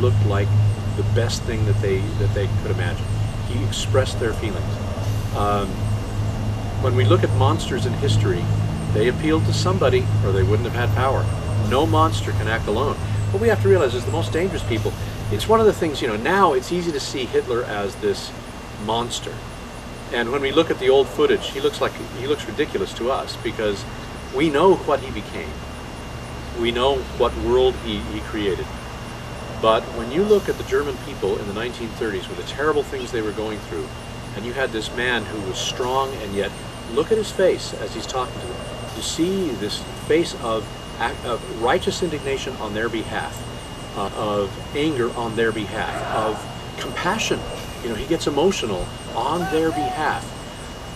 looked like the best thing that they could imagine. He expressed their feelings. When we look at monsters in history, they appealed to somebody or they wouldn't have had power. No monster can act alone. What we have to realize is the most dangerous people, it's one of the things, now it's easy to see Hitler as this monster. And when we look at the old footage, he looks ridiculous to us because we know what he became. We know what world he created. But when you look at the German people in the 1930s with the terrible things they were going through, and you had this man who was strong, and yet look at his face as he's talking to them. You see this face of righteous indignation on their behalf, of anger on their behalf, of compassion. He gets emotional on their behalf.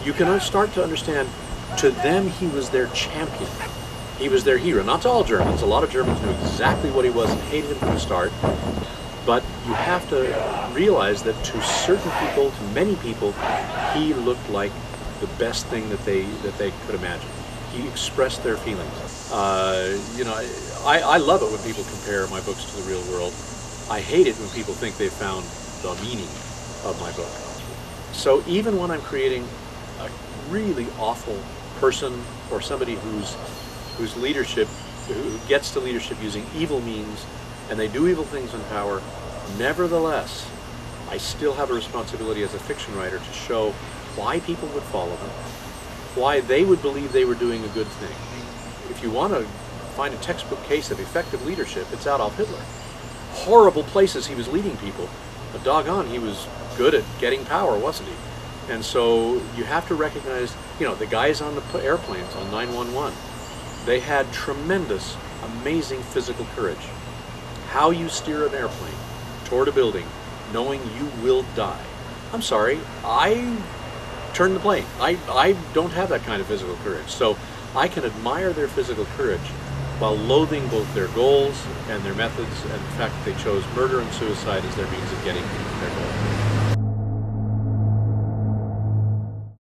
You can start to understand, to them he was their champion. He was their hero. Not to all Germans. A lot of Germans knew exactly what he was and hated him from the start. But you have to realize that to certain people, to many people, he looked like the best thing that they could imagine. He expressed their feelings. I love it when people compare my books to the real world. I hate it when people think they've found the meaning of my book. So even when I'm creating a really awful person or somebody whose leadership, who gets to leadership using evil means, and they do evil things in power, nevertheless, I still have a responsibility as a fiction writer to show why people would follow them, why they would believe they were doing a good thing. If you want to find a textbook case of effective leadership, it's Adolf Hitler. Horrible places he was leading people, but doggone, he was good at getting power, wasn't he? And so you have to recognize, the guys on the airplanes on 911, they had tremendous, amazing physical courage. How you steer an airplane toward a building knowing you will die. I'm sorry, I turned the plane. I don't have that kind of physical courage. So I can admire their physical courage while loathing both their goals and their methods and the fact that they chose murder and suicide as their means of getting their goal.